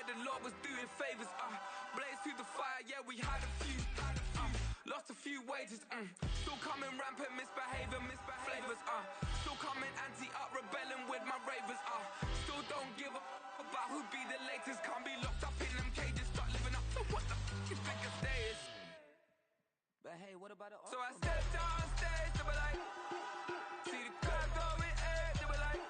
the Lord was doing favors. Blaze through the fire, yeah, we had a few. Lost a few wages. Still coming rampant, misbehaving, flavors. Still coming anti-up, rebelling with my ravers. Still don't give a about who be the latest. Can't be locked up in them cages. Start living up to what the is biggest day is. But hey, what about it? So I stepped on stage, they were like, see the crowd going air, they were like.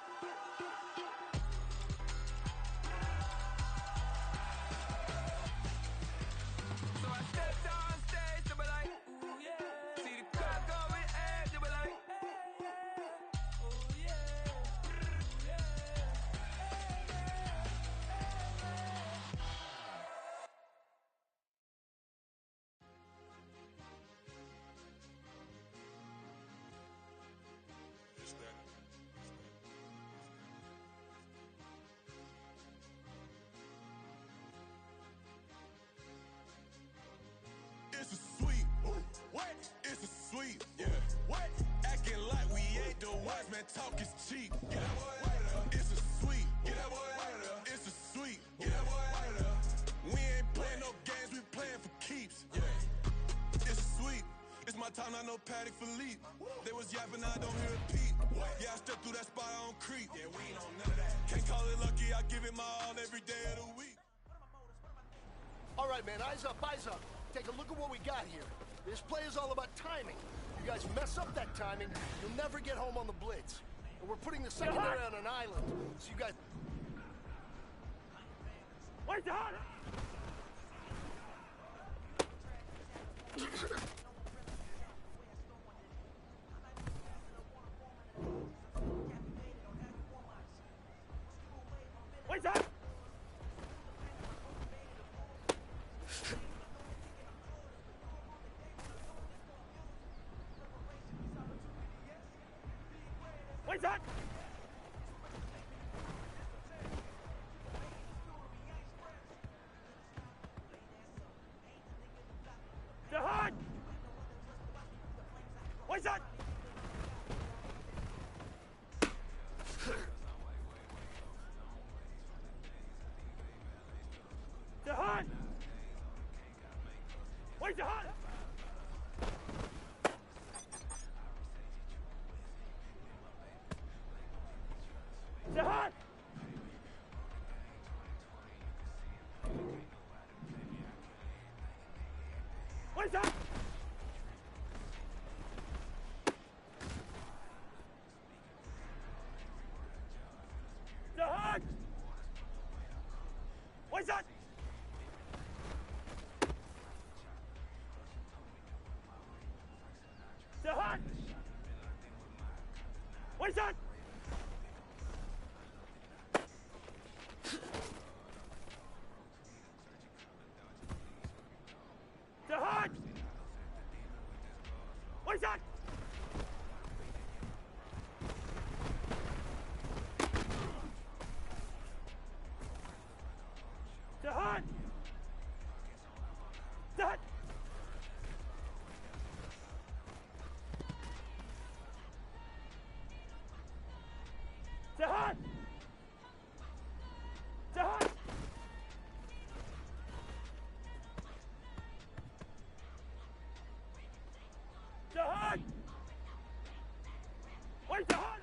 So I stepped on stage, they were like, ooh yeah. See the crowd going air, they were like, oh yeah, yeah. It's a sweet. What? It's a sweet. Yeah. What? Acting like we ain't the ones, man. Talk is cheap. Get that boy out of there. It's a sweet. Get that boy out of there. It's a sweet. Get that boy out of there. We ain't playing no games, we playing for keeps. Yeah. It's sweet. It's my time, I know Patek Philippe. They was yapping, I don't hear a peep. Yeah, I stepped through that spot, I don't creep. Yeah, we ain't on none of that. Can't call it lucky, I give it my all every day of the week. All right, man, eyes up, eyes up. Take a look at what we got here. This play is all about timing. You guys mess up that timing, you'll never get home on the blitz. And we're putting the secondary on an island, so you guys... Wait, Don! Wait, Don! Wait, Don! Jahan! Wait, Don! Jahan! Wait, Jahan! Jahan! Wait, Jahan! Jahan! Wait, Jahan! Jahan! Wait, Jahan! Jahan! Wait, Jahan! Jahan! Jahan! Jahan! Jahan! Jahan! Wait, Jahan!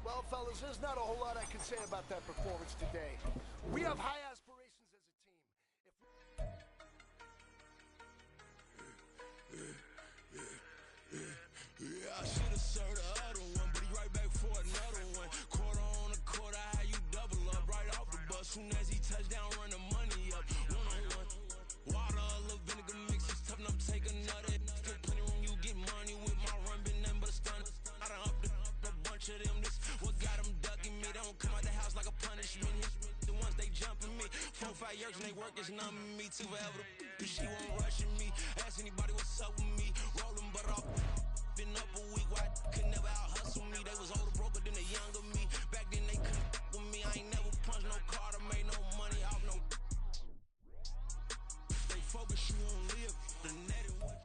Well, fellas, there's not a whole lot I can say about that performance today. We have high aspirations as a team. Yeah, I should've served the other one, but he right back for another one. Quarter on a quarter, how you double up right off the bus. Soon as he touch down, run the money up. One-on-one. Water, a little vinegar mix, it's tough enough to take another. Still plenty room, you get money with my run, been nothing but a stun. I done upped a bunch of them, this what got them ducking me. They don't come out the house like a punishment. The ones they jumping me. 4 or 5 years and they work is numbing me. Too forever the she won't rushing me. Ask anybody what's up with me. Rolling but off. Been up a week, why could never out hustle me? They was older, broker than the younger me. Back then they couldn't with me. I ain't never punched no card or made no money off no. They focus, you won't live. The net and what.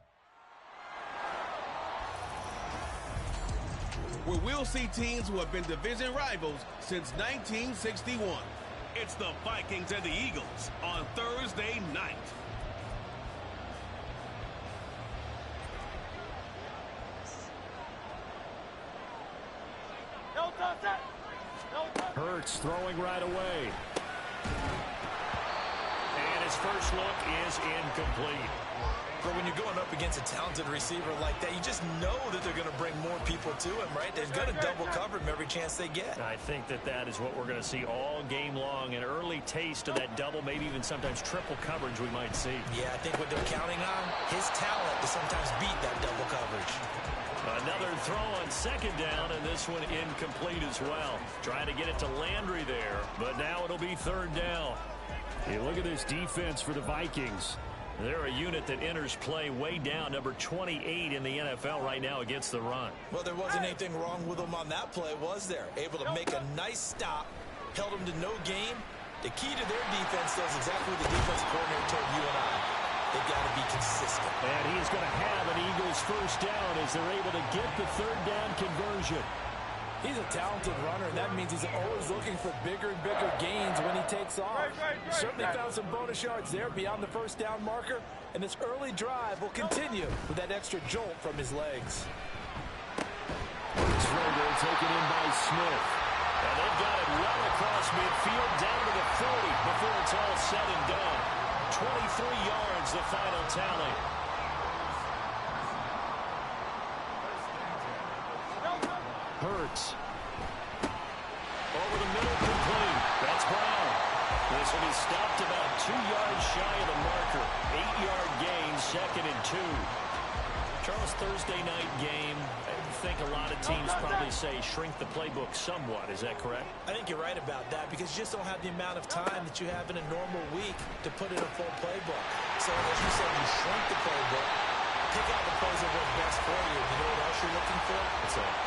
where we'll see teams who have been division rivals since 1961. It's the Vikings and the Eagles on Thursday night. Hurts throwing right away. And his first look is incomplete. But when you're going up against a talented receiver like that, you just know that they're going to bring more people to him, right? They're going to double cover him every chance they get. I think that is what we're going to see all game long. An early taste of that double, maybe even sometimes triple coverage we might see. Yeah, I think what they're counting on, his talent to sometimes beat that double coverage. Another throw on second down, and this one incomplete as well. Trying to get it to Landry there, but now it'll be third down. Hey, look at this defense for the Vikings. They're a unit that enters play way down, number 28 in the NFL right now against the run. Well, there wasn't anything wrong with them on that play, was there? Able to make a nice stop, held them to no gain. The key to their defense, though, is exactly what the defensive coordinator told you and I. They've got to be consistent. And he is going to have an Eagles first down as they're able to get the third down conversion. He's a talented runner, and that means he's always looking for bigger and bigger gains when he takes off. Certainly found some bonus yards there beyond the first down marker, and this early drive will continue with that extra jolt from his legs. Schroeder taken in by Smith. And they've got it well across midfield down to the 40 before it's all said and done. 23 yards, the final tally. Hurts. Over the middle, complete. That's Brown. This one is stopped about 2 yards shy of the marker. 8-yard gain, 2nd and 2. Charles, Thursday night game, I think a lot of teams probably say shrink the playbook somewhat. Is that correct? I think you're right about that because you just don't have the amount of time that you have in a normal week to put in a full playbook. So as you said, you shrink the playbook. Pick out the plays that work best for you. You know what else you're looking for?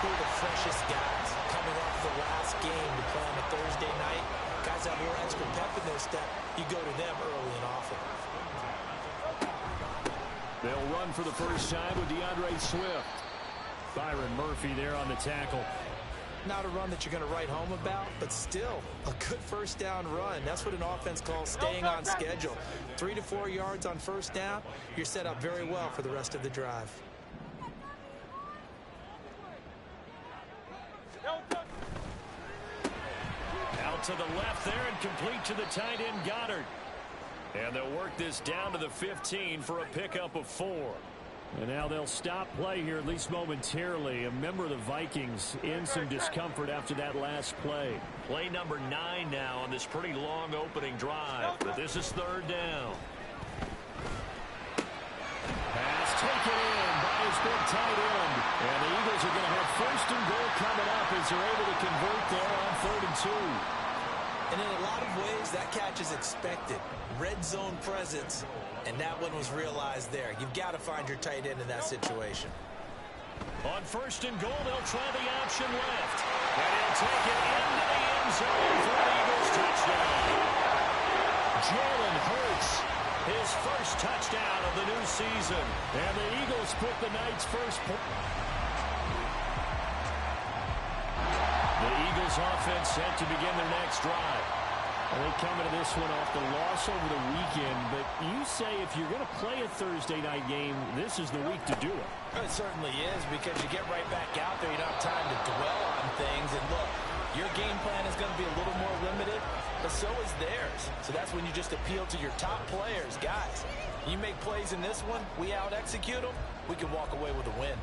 Who are the freshest guys coming off the last game to play on a Thursday night? Guys have more extra pep in their step. You go to them early and often. They'll run for the first time with DeAndre Swift. Byron Murphy there on the tackle. Not a run that you're going to write home about, but still a good first down run. That's what an offense calls staying on schedule. 3 to 4 yards on first down, you're set up very well for the rest of the drive. Out to the left there and complete to the tight end Goddard. And they'll work this down to the 15 for a pickup of 4. And now they'll stop play here, at least momentarily. A member of the Vikings in some discomfort after that last play. Play number 9 now on this pretty long opening drive. But this is third down. Pass taken in by his big tight end. And the Eagles are going to have first and goal coming up as they're able to convert there on 3rd and 2. And in a lot of ways, that catch is expected. Red zone presence. And that one was realized there. You've got to find your tight end in that situation. On 1st and goal, they'll try the option left. And he'll take it into the end zone for the Eagles touchdown. Jalen Hurts, his first touchdown of the new season. And the Eagles put the night's first point. The Eagles offense set to begin their next drive. They come into this one off the loss over the weekend, but you say if you're going to play a Thursday night game, this is the week to do it. It certainly is because you get right back out there. You don't have time to dwell on things. And look, your game plan is going to be a little more limited, but so is theirs. So that's when you just appeal to your top players. Guys, you make plays in this one, we out-execute them, we can walk away with a win.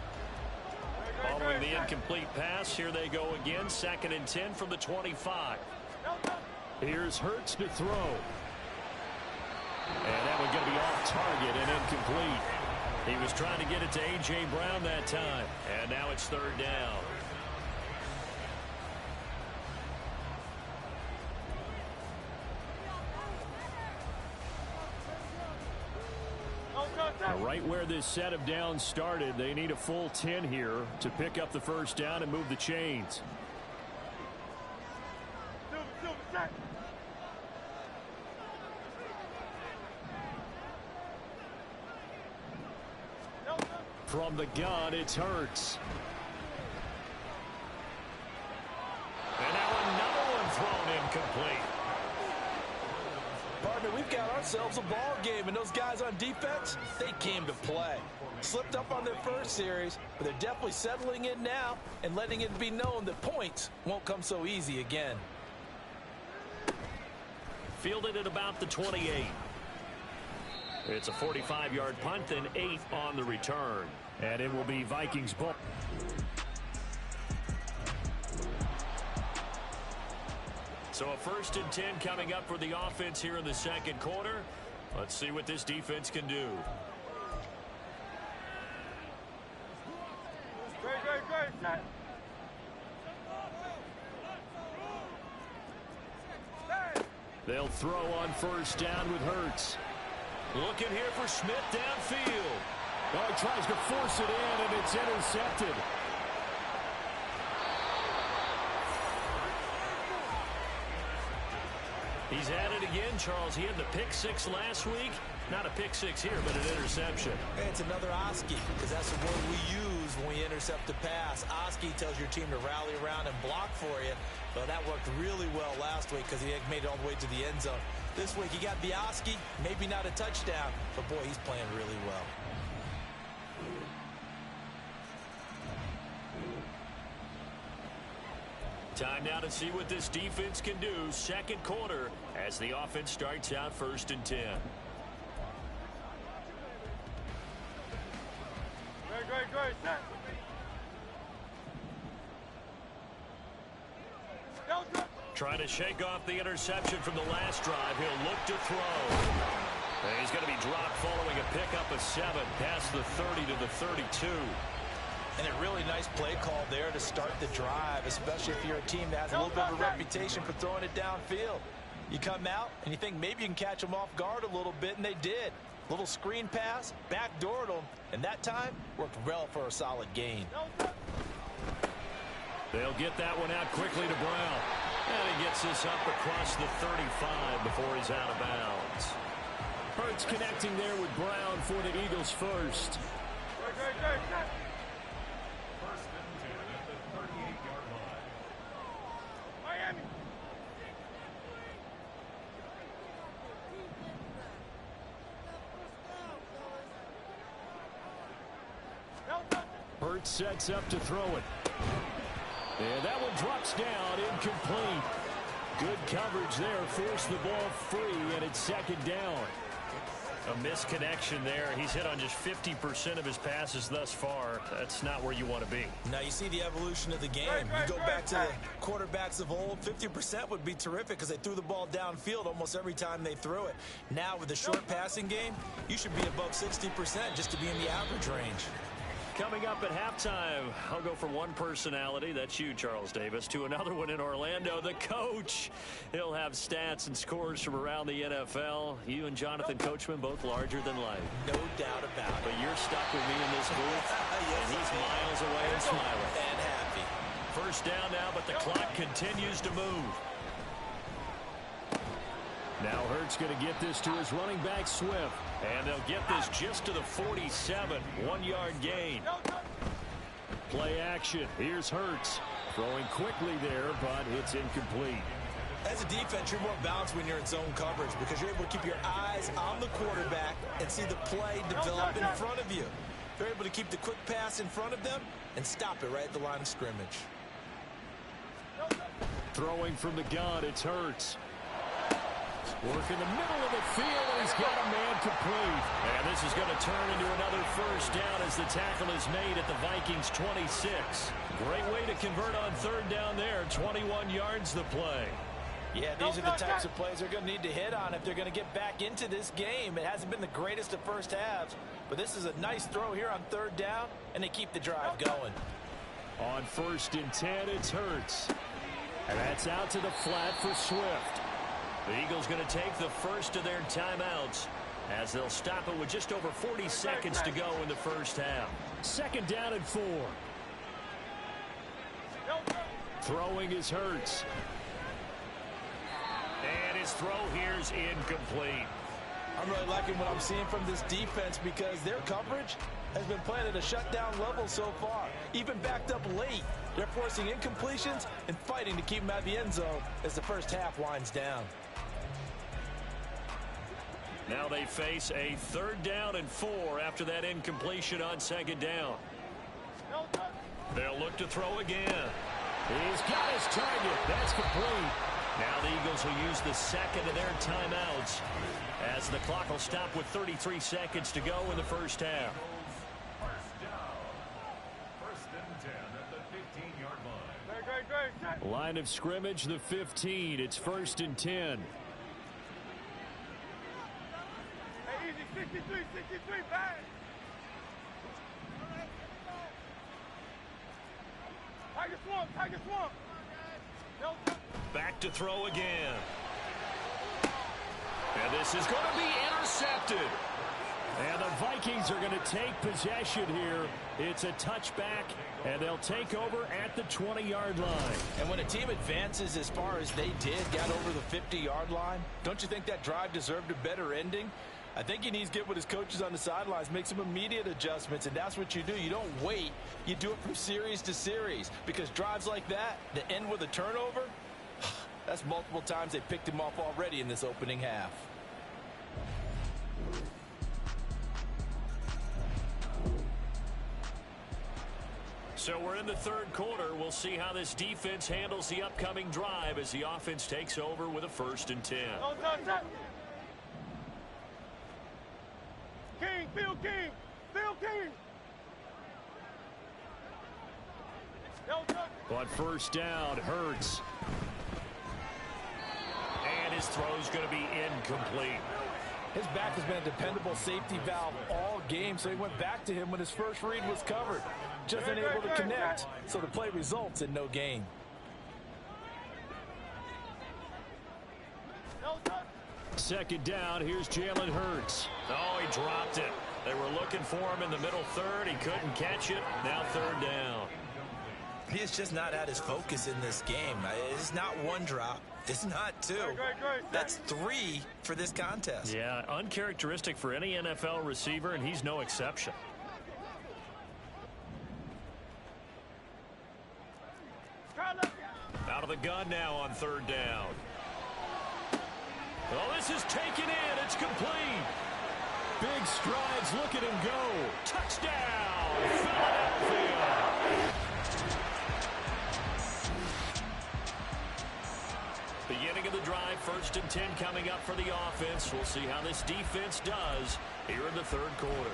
Following the incomplete pass, here they go again, 2nd and 10 from the 25. Here's Hurts to throw. And that one going to be off target and incomplete. He was trying to get it to A.J. Brown that time. And now it's third down. Now, right where this set of downs started, they need a full 10 here to pick up the first down and move the chains. From the gun, it's Hurts. incomplete. Partner, we've got ourselves a ball game, and those guys on defense, they came to play. Slipped up on their first series, but they're definitely settling in now and letting it be known that points won't come so easy again. Fielded at about the 28. It's a 45-yard punt and 8 on the return. And it will be Vikings ball. So a 1st and 10 coming up for the offense here in the second quarter. Let's see what this defense can do. Great. They'll throw on 1st down with Hurts. Looking here for Smith downfield. Oh, he tries to force it in, and it's intercepted. He's at it again, Charles. He had the pick 6 last week. Not a pick 6 here, but an interception. Hey, it's another Oski, because that's the word we use when we intercept the pass. Oski tells your team to rally around and block for you. But that worked really well last week because he had made it all the way to the end zone. This week he got the Oski, maybe not a touchdown, but boy, he's playing really well. Time now to see what this defense can do. Second quarter as the offense starts out 1st and 10. Great. Trying to shake off the interception from the last drive. He'll look to throw. And he's going to be dropped following a pickup of 7 past the 30 to the 32. And a really nice play call there to start the drive, especially if you're a team that has a little bit of a reputation for throwing it downfield. You come out and you think maybe you can catch them off guard a little bit, and they did. Little screen pass, backdoored them, and that time worked well for a solid gain. They'll get that one out quickly to Brown. And he gets this up across the 35 before he's out of bounds. Hurts connecting there with Brown for the Eagles first. Great. Miami. Hurts sets up to throw it. And that one drops down, incomplete. Good coverage there, forced the ball free, and it's 2nd down. A misconnection there. He's hit on just 50% of his passes thus far. That's not where you want to be. Now you see the evolution of the game. You go back to the quarterbacks of old, 50% would be terrific because they threw the ball downfield almost every time they threw it. Now with the short passing game, you should be above 60% just to be in the average range. Coming up at halftime, I'll go from one personality, that's you, Charles Davis, to another one in Orlando, the coach. He'll have stats and scores from around the NFL. You and Jonathan Coachman, both larger than life. No doubt about it. But you're stuck with me in this booth, yes, and he's miles away and smiling. And happy. 1st down now, but the clock continues to move. Now Hurts going to get this to his running back, Swift. And they'll get this just to the 47. 1-yard gain. Play action. Here's Hurts. Throwing quickly there, but it's incomplete. As a defense, you're more balanced when you're in zone coverage because you're able to keep your eyes on the quarterback and see the play develop in front of you. They're able to keep the quick pass in front of them and stop it right at the line of scrimmage. Throwing from the gun, it's Hurts. Work in the middle of the field, and he's got a man complete. And this is going to turn into another 1st down as the tackle is made at the Vikings 26. Great way to convert on 3rd down there. 21 yards the play. Yeah, these are the types of plays they're going to need to hit on if they're going to get back into this game. It hasn't been the greatest of first halves, but this is a nice throw here on 3rd down, and they keep the drive going. On 1st and 10, it's Hurts. And that's out to the flat for Swift. The Eagles going to take the first of their timeouts as they'll stop it with just over 40 seconds to go in the 1st half. 2nd down and 4. Throwing is Hurts. And his throw here is incomplete. I'm really liking what I'm seeing from this defense because their coverage has been playing at a shutdown level so far. Even backed up late, they're forcing incompletions and fighting to keep them out of the end zone as the first half winds down. Now they face a 3rd down and 4 after that incompletion on 2nd down. They'll look to throw again. He's got his target. That's complete. Now the Eagles will use the second of their timeouts as the clock will stop with 33 seconds to go in the first half. First and 10 at the 15-yard line. Line of scrimmage, the 15. It's 1st and 10. Hey, easy, 63, back. Tiger swamp. Back to throw again. And this is going to be intercepted. And the Vikings are going to take possession here. It's a touchback, and they'll take over at the 20-yard line. And when a team advances as far as they did, got over the 50-yard line, don't you think that drive deserved a better ending? I think he needs to get with his coaches on the sidelines, make some immediate adjustments, and that's what you do. You don't wait. You do it from series to series because drives like that end with a turnover, that's multiple times they picked him off already in this opening half. So we're in the 3rd quarter. We'll see how this defense handles the upcoming drive as the offense takes over with a 1st and 10. Phil King. On 1st down, Hurts. And his throw's going to be incomplete. His back has been a dependable safety valve all game, so he went back to him when his first read was covered. Just unable to connect, so the play results in no gain. Second down, here's Jalen Hurts. Oh, he dropped it. They were looking for him in the middle 3rd. He couldn't catch it. Now 3rd down. He's just not at his focus in this game. It's not one drop. It's not 2. That's 3 for this contest. Yeah, uncharacteristic for any NFL receiver, and he's no exception. Out of the gun now on 3rd down. Oh, this is taken in. It's complete. Big strides. Look at him go. Touchdown, Philadelphia. Beginning of the drive, 1st and 10 coming up for the offense. We'll see how this defense does here in the 3rd quarter.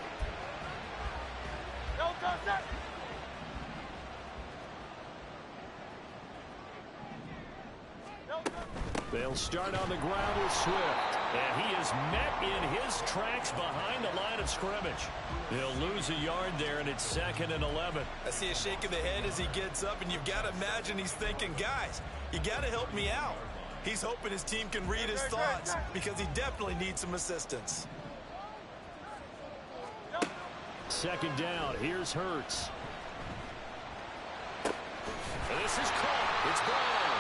They'll start on the ground with Swift. And he is met in his tracks behind the line of scrimmage. They'll lose a yard there, and it's 2nd and 11. I see a shake of the head as he gets up, and you've got to imagine he's thinking, guys, you got to help me out. He's hoping his team can read his thoughts because he definitely needs some assistance. 2nd down. Here's Hurts. And this is caught. It's Brown.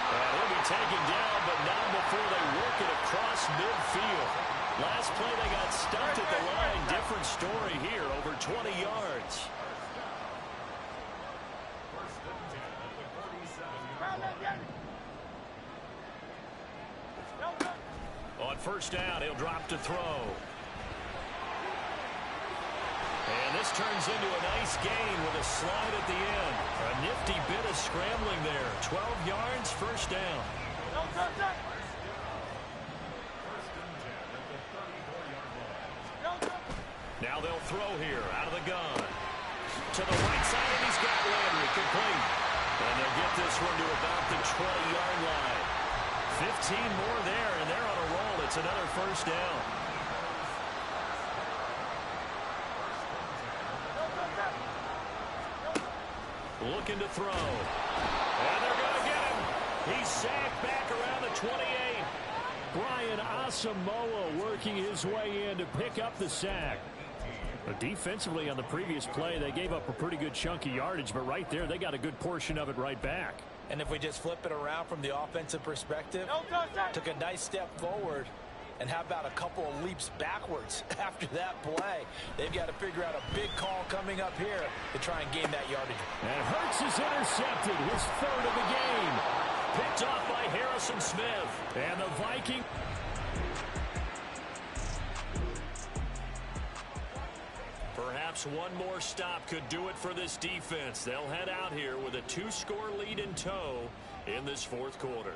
And he'll be taken down, but not before they work it across midfield. Last play they got stumped at the line. Different story here, over 20 yards. First and 10 at the 47-yard line. On 1st down, he'll drop to throw. And this turns into a nice gain with a slide at the end. A nifty bit of scrambling there. 12 yards, 1st down. First and 10 at the 34-yard line. Now they'll throw here out of the gun. To the right side, and he's got Landry complete. And they'll get this one to about the 20-yard line. 15 more there, and they're on a roll. It's another 1st down. Looking to throw. And they're going to get him. He's sacked back around the 28. Brian Asamoah working his way in to pick up the sack. But defensively on the previous play, they gave up a pretty good chunk of yardage, but right there, they got a good portion of it right back. And if we just flip it around from the offensive perspective, took a nice step forward, And how about a couple of leaps backwards after that play? They've got to figure out a big call coming up here to try and gain that yardage. And Hurts is intercepted, his third of the game. Picked off by Harrison Smith. And the Viking... Perhaps one more stop could do it for this defense. They'll head out here with a 2-score lead in tow in this fourth quarter.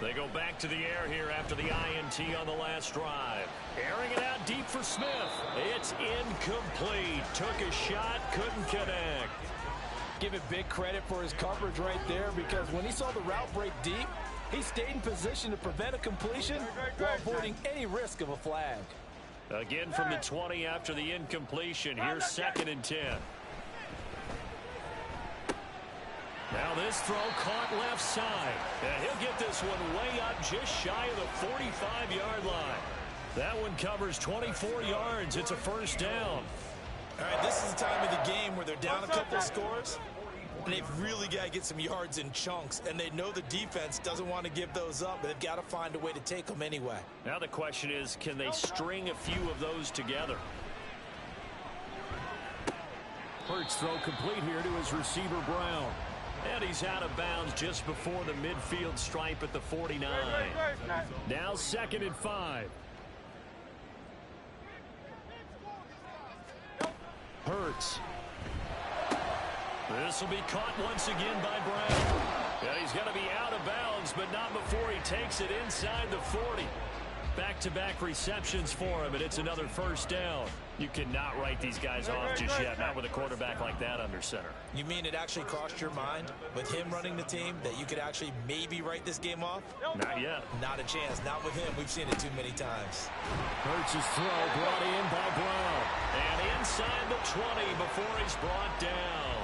They go back to the air here after the INT on the last drive. Airing it out deep for Smith. It's incomplete. Took a shot, couldn't connect. Give it big credit for his coverage right there, because when he saw the route break deep, he stayed in position to prevent a completion while avoiding any risk of a flag. Again from the 20 after the incompletion. Here's 2nd and 10. Now this throw caught left side. And he'll get this one way up just shy of the 45-yard line. That one covers 24 yards. It's a first down. All right, this is the time of the game where they're down a couple of scores, and they've really got to get some yards in chunks, and they know the defense doesn't want to give those up, but they've got to find a way to take them anyway. Now the question is, can they string a few of those together? Hurts throw complete here to his receiver, Brown. And he's out of bounds just before the midfield stripe at the 49. Now 2nd and 5. Hurts. This will be caught once again by Brown. Yeah, he's going to be out of bounds, but not before he takes it inside the 40. Back-to-back receptions for him, and it's another first down. You cannot write these guys off just yet, not with a quarterback like that under center. You mean it actually crossed your mind with him running the team that you could actually maybe write this game off? Not yet. Not a chance. Not with him. We've seen it too many times. Hurts' throw brought in by Brown. And inside the 20 before he's brought down.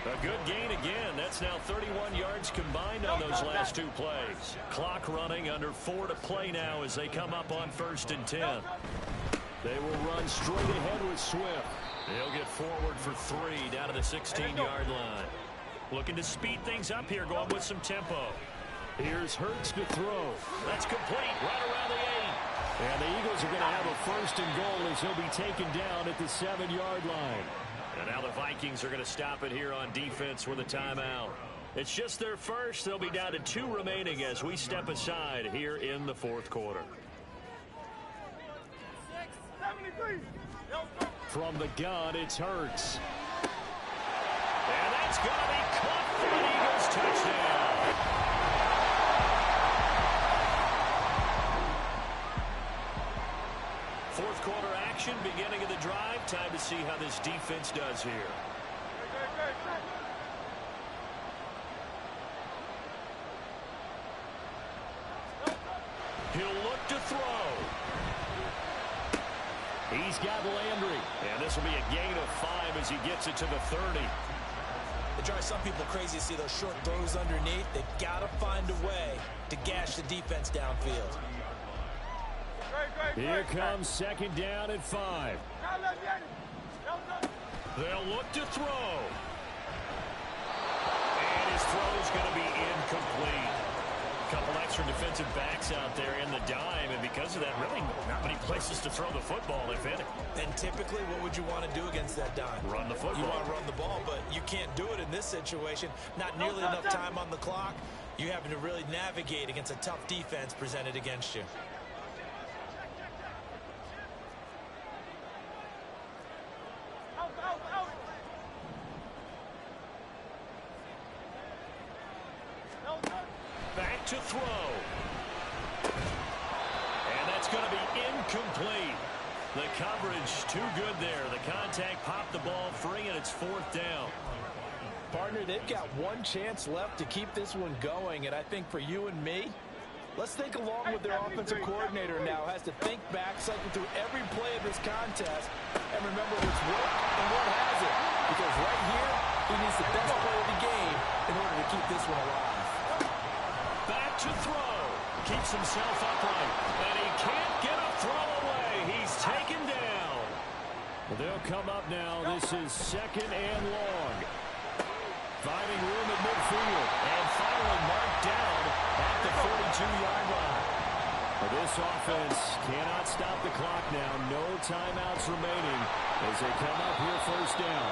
A good gain again. That's now 31 yards combined on those last 2 plays. Clock running, under 4 to play now as they come up on 1st and 10. They will run straight ahead with Swift. He'll get forward for 3 down to the 16-yard line. Looking to speed things up here, going with some tempo. Here's Hurts to throw. That's complete, right around the 8. And the Eagles are going to have a 1st and goal as he'll be taken down at the 7-yard line. And now the Vikings are going to stop it here on defense with a timeout. It's just their first. They'll be down to 2 remaining as we step aside here in the fourth quarter. From the gun, it's Hurts. And that's going to be caught for an Eagles touchdown. Fourth quarter action, beginning of the drive. Time to see how this defense does here. He'll look to throw. He's got Landry. And this will be a gain of 5 as he gets it to the 30. It drives some people crazy to see those short throws underneath. They've got to find a way to gash the defense downfield. Here comes 2nd down at 5. They'll look to throw. And his throw is going to be incomplete. A couple extra defensive backs out there in the dime, and because of that, really not many places to throw the football, if any. And typically, what would you want to do against that dime? Run the football. You want to run the ball, but you can't do it in this situation. Not nearly enough time on the clock. You having to really navigate against a tough defense presented against you. Back to throw. And that's going to be incomplete. The coverage too good there. The contact popped the ball free, and it's 4th down. Partner, they've got one chance left to keep this one going, and I think for you and me, let's think along with their offensive coordinator now. Has to think back, cycle through every play of this contest, and remember what's worked and what hasn't. Because right here, he needs the best play of the game in order to keep this one alive. Back to throw. Keeps himself upright. And he can't get a throw away. He's taken down. Well, they'll come up now. This is 2nd and long. Finding room at midfield. And finally marked down at the 42-yard line. This offense cannot stop the clock now. No timeouts remaining as they come up here first down.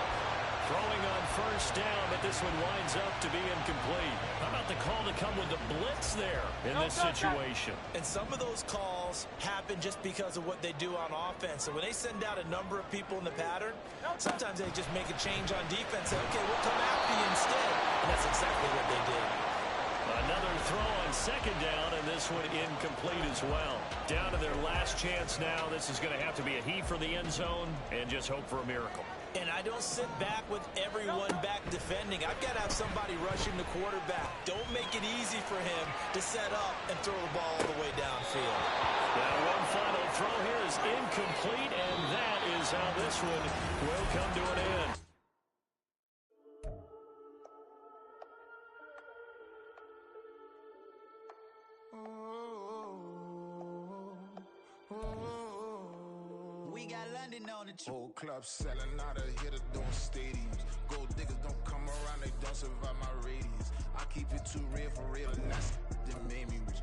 Throwing on first down, but this one winds up to be incomplete. How about the call to come with the blitz there in this situation? And some of those calls happen just because of what they do on offense. So when they send out a number of people in the pattern, sometimes they just make a change on defense. Say, okay, we'll come after you instead. And that's exactly what they did. Another throw on second down, and this one incomplete as well. Down to their last chance now. This is going to have to be a heave for the end zone and just hope for a miracle. And I don't sit back with everyone back defending. I've got to have somebody rushing the quarterback. Don't make it easy for him to set up and throw the ball all the way downfield. Now one final throw here is incomplete, and that is how this one will come to an end. We got London on the whole club selling out of hitter doing stadiums. Gold diggers don't come around, they don't survive my radius. I keep it too real for real, and that's that made me rich.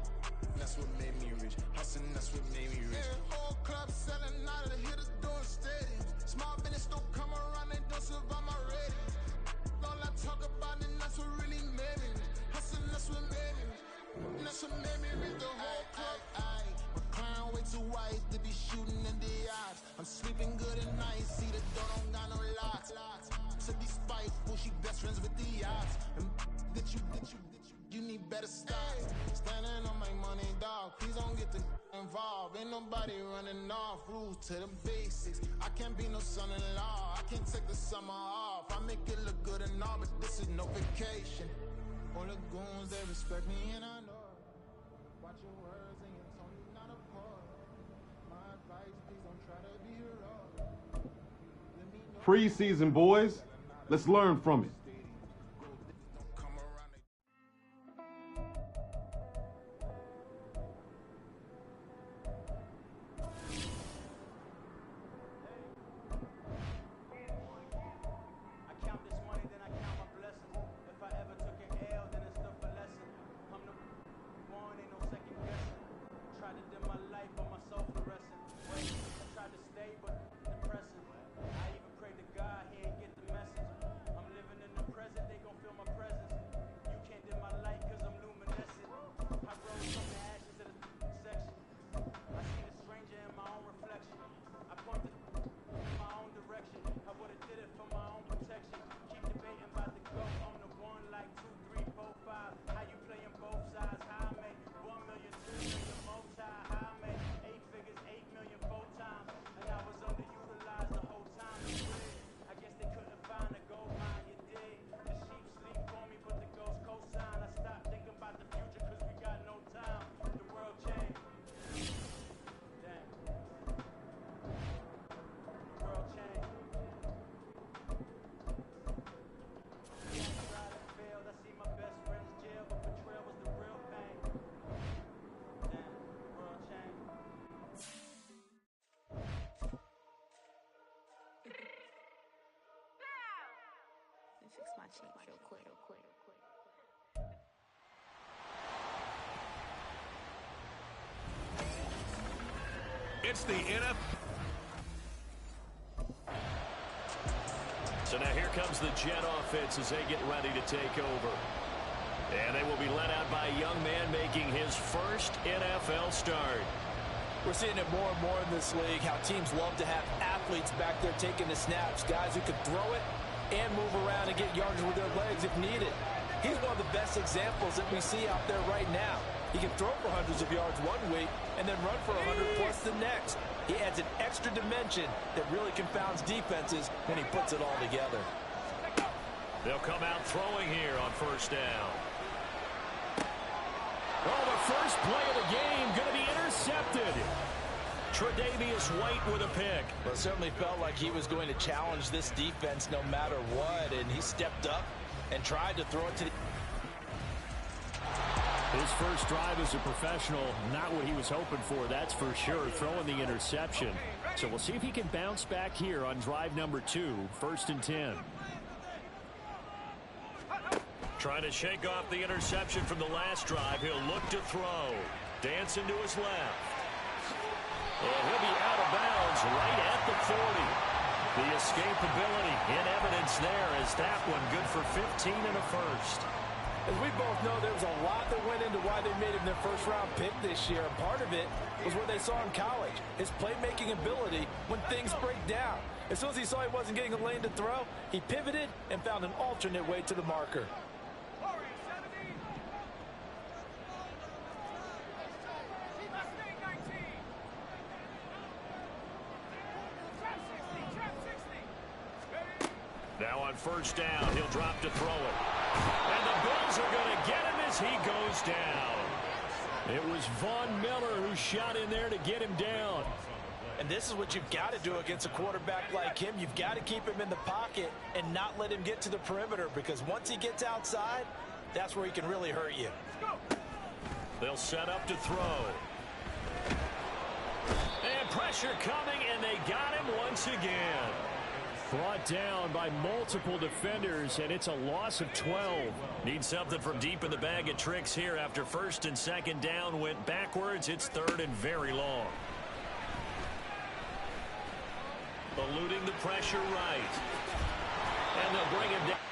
That's what made me rich. Hustling, that's what made me rich. Yeah, whole club selling out of hitters doing stadiums. Small business don't come around, they don't survive my radius. All I talk about, and that's what really made me rich. Hustling, that's what made me rich. And that's what made me rich. The whole club. Clown way too white to be shooting in the eyes. I'm sleeping good at night, see the door don't got no locks. To be spiteful, she best friends with the odds. And you need better style. Standing on my money, dog. Please don't get the involved. Ain't nobody running off. Rules to the basics. I can't be no son-in-law. I can't take the summer off. I make it look good and all, but this is no vacation. All the goons, they respect me and I know. Watch your words and your tone, you're not a part. My advice, please don't try to be heroic. Preseason, boys. Let's learn from it. Fix my cheek real quick. It's the NFL. So now here comes the Jet offense as they get ready to take over. And they will be led out by a young man making his first NFL start. We're seeing it more and more in this league, how teams love to have athletes back there taking the snaps, guys who can throw it and move around and get yardage with their legs if needed. He's one of the best examples that we see out there right now. He can throw for hundreds of yards one week and then run for 100+ the next. He adds an extra dimension that really confounds defenses when he puts it all together. They'll come out throwing here on first down. Oh, the first play of the game going to be intercepted. Tre'Davious White with a pick. Well, it certainly felt like he was going to challenge this defense no matter what, and he stepped up and tried to throw it to the... His first drive as a professional, not what he was hoping for, that's for sure, throwing the interception. So we'll see if he can bounce back here on drive number 2, 1st and 10. Trying to shake off the interception from the last drive. He'll look to throw. Dancing to his left. And he'll be out of bounds right at the 40. The escapability in evidence there as that one good for 15 and a first. As we both know, there was a lot that went into why they made him their first-round pick this year. And part of it was what they saw in college, his playmaking ability when things break down. As soon as he saw he wasn't getting a lane to throw, he pivoted and found an alternate way to the marker. Now on first down, he'll drop to throw it. And the Bills are going to get him as he goes down. It was Von Miller who shot in there to get him down. And this is what you've got to do against a quarterback like him. You've got to keep him in the pocket and not let him get to the perimeter, because once he gets outside, that's where he can really hurt you. They'll set up to throw. And pressure coming, and they got him once again. Brought down by multiple defenders, and it's a loss of 12. Need something from deep in the bag of tricks here after first and second down went backwards. It's third and very long. Eluding the pressure right. And they'll bring him down.